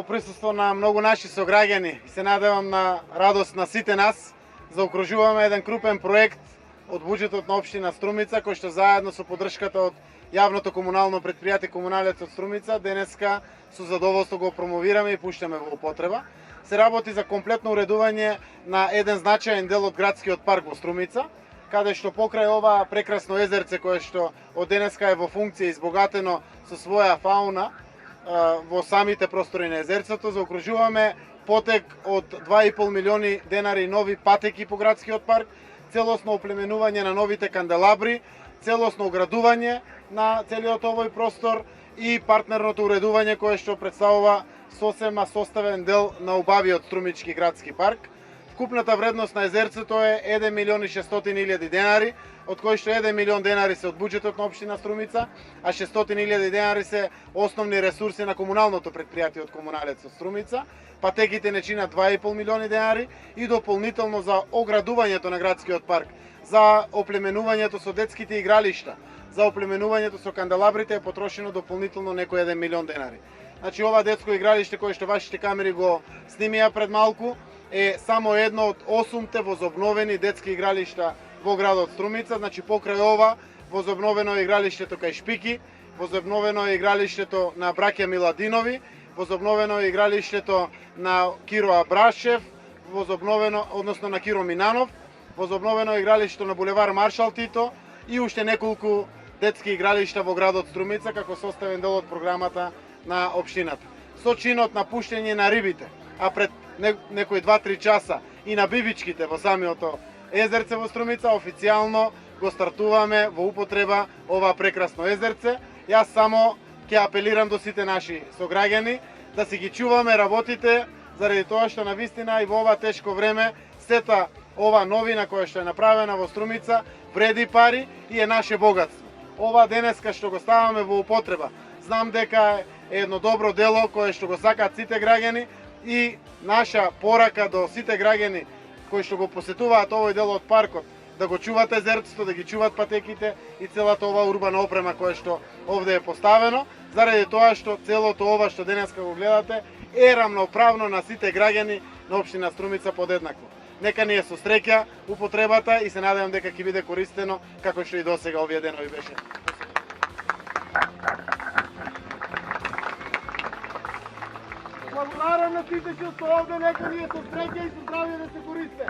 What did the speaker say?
во присуство на многу наши сограѓани и се надевам на радост на сите нас, заокружуваме еден крупен проект од буџетот на општина Струмица, кој што заедно со поддршката од јавното комунално предпријатие Комуналецот Струмица денеска со задоволство го промовираме и пуштаме во употреба. Се работи за комплетно уредување на еден значаен дел од градскиот парк во Струмица, каде што покрај ова прекрасно езерце кое што од денеска е во функција избогатено со своја фауна во самите простори на езерцето, заокружуваме потек од 2,5 милиони денари нови патеки по градскиот парк, целосно оплеменување на новите канделабри, целосно оградување на целиот овој простор и партнерното уредување кое што представува сосема составен дел на убавиот Струмички градски парк. Вкупната вредност на езерцето е 1 милион и 600.000 денари, од кои што 1 милион денари се од буџетот на општина Струмица, а 600.000 денари се основни ресурси на комуналното предпријатие од Комуналецот Струмица. Патеките не чинат 2,5 милиони денари и дополнително за оградувањето на градскиот парк, за оплеменувањето со детските игралишта, за оплеменувањето со канделабрите е потрошено дополнително некој 1 милион денари. Значи ова детско игралиште кое што вашите камери го снимија пред малку е само едно од 8 возобновени детски игралишта во градот Струмица. Значи покрај ова возобновено е игралиштето кај Шпики, возобновено е игралиштето на браќа Миладинови, возобновено е игралиштето на Киро Абрашев, возобновено, односно на Киро Минанов, возобновено е игралиштето на булевар Маршал Тито и уште неколку детски игралишта во градот Струмица како составен дел од програмата на општината. Со чинот на пуштење на рибите, а пред некои 2-3 часа и на бибичките во самиото езерце во Струмица, официјално го стартуваме во употреба ова прекрасно езерце. Јас само ќе апелирам до сите наши сограѓани да си ги чуваме работите, заради тоа што навистина и во ова тешко време сета ова новина која што е направена во Струмица вреди пари и е наше богатство. Ова денеска што го ставаме во употреба, знам дека е едно добро дело кое што го сакаат сите граѓани и наша порака до сите граѓани кои што го посетуваат овој дел од паркот, да го чуват езерцето, да ги чуват патеките и целата ова урбана опрема која што овде е поставено, заради тоа што целото ова што денеска го гледате е рамноправно на сите граѓани на општина Струмица подеднакво. Нека ни е со среќа употребата и се надевам дека ќе биде користено како што и досега овие денови беше. Благодарам на сите што овде, нека ни е со среќа и со здравје да се користе.